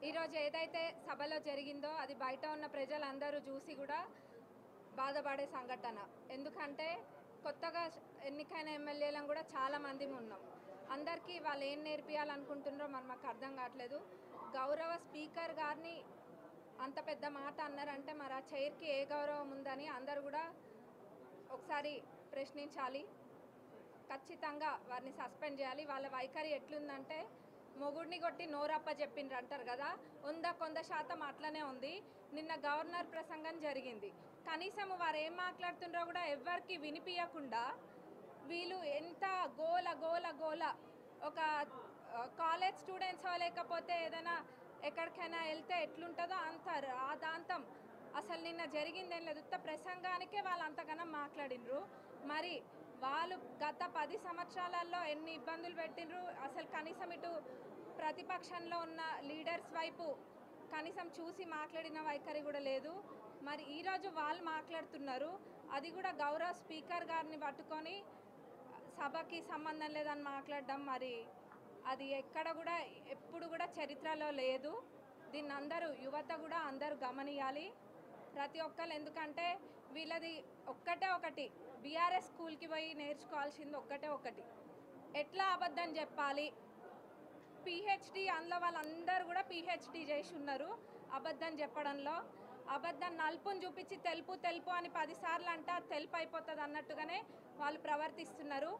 ఈరోజు ఏదైతే సభలో జరిగిందో అది బయట ఉన్న ప్రజలందరూ చూసి కూడా బాధపడే సంఘటన. ఎందుకంటే కొత్తగా ఎన్నికైన ఎమ్మెల్యేలను కూడా చాలామంది ఉన్నాం. అందరికీ వాళ్ళు ఏం నేర్పియాలనుకుంటున్నారో మరి మాకు అర్థం కావట్లేదు. గౌరవ స్పీకర్ గారిని అంత పెద్ద మాట అన్నారంటే మరి ఆ చైర్కి ఏ గౌరవం ఉందని అందరూ కూడా ఒకసారి ప్రశ్నించాలి. ఖచ్చితంగా వారిని సస్పెండ్ చేయాలి. వాళ్ళ వైఖరి ఎట్లుందంటే మొగుడిని కొట్టి నోరప్ప చెప్పిండ్రు అంటారు కదా, 100% అట్లనే ఉంది. నిన్న గవర్నర్ ప్రసంగం జరిగింది. కనీసం వారు ఏం మాట్లాడుతుండ్రో కూడా ఎవరికి వినిపించకుండా వీళ్ళు ఎంత గోల గోల గోల. ఒక కాలేజ్ స్టూడెంట్స్ లేకపోతే ఏదైనా ఎక్కడికైనా వెళ్తే ఎట్లుంటుందో అంత రాదాంతం. అసలు నిన్న జరిగిందేం లేదు. ప్రసంగానికే వాళ్ళు అంతగానం మాట్లాడినరు. మరి వాళ్ళు గత 10 సంవత్సరాలలో ఎన్ని ఇబ్బందులు పెట్టినరు. అసలు కనీసం ఇటు ప్రతిపక్షంలో ఉన్న లీడర్స్ వైపు కనీసం చూసి మాట్లాడిన వైఖరి కూడా లేదు. మరి ఈరోజు వాళ్ళు మాట్లాడుతున్నారు. అది కూడా గౌరవ స్పీకర్ గారిని పట్టుకొని సభకి సంబంధం లేదని మాట్లాడడం మరి అది ఎక్కడ కూడా ఎప్పుడు కూడా చరిత్రలో లేదు. దీన్ని అందరూ యువత కూడా అందరూ గమనియాలి ప్రతి ఒక్కరు. ఎందుకంటే వీళ్ళది ఒకటి బీఆర్ఎస్ స్కూల్కి పోయి నేర్చుకోవాల్సింది ఒకటి ఎట్లా అబద్ధం చెప్పాలి. పిహెచ్డి అందులో వాళ్ళందరూ కూడా పిహెచ్డి చేసి ఉన్నారు అబద్ధం చెప్పడంలో. అబద్ధం నలుపుని చూపించి తెలుపు అని 10 సార్లు అంటే తెలుపు అయిపోతుంది అన్నట్టుగానే వాళ్ళు ప్రవర్తిస్తున్నారు.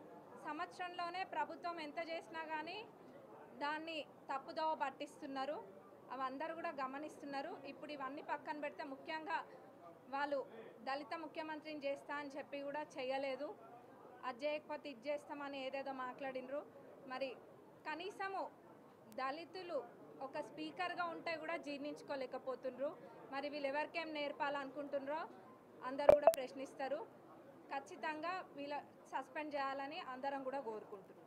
సంవత్సరంలోనే ప్రభుత్వం ఎంత చేసినా కానీ దాన్ని తప్పుదోవ పట్టిస్తున్నారు. అవి అందరూ కూడా గమనిస్తున్నారు. ఇప్పుడు ఇవన్నీ పక్కన పెడితే ముఖ్యంగా వాళ్ళు దళిత ముఖ్యమంత్రిని చేస్తా అని చెప్పి కూడా చేయలేదు. అది చేయకపోతే ఇది చేస్తామని ఏదేదో మాట్లాడినరు. మరి కనీసము దళితులు ఒక స్పీకర్గా ఉంటే కూడా జీర్ణించుకోలేకపోతుండ్రు. మరి వీళ్ళు ఎవరికేం నేర్పాలనుకుంటున్నారో అందరూ కూడా ప్రశ్నిస్తారు. ఖచ్చితంగా వీళ్ళ సస్పెండ్ చేయాలని అందరం కూడా కోరుకుంటున్నారు.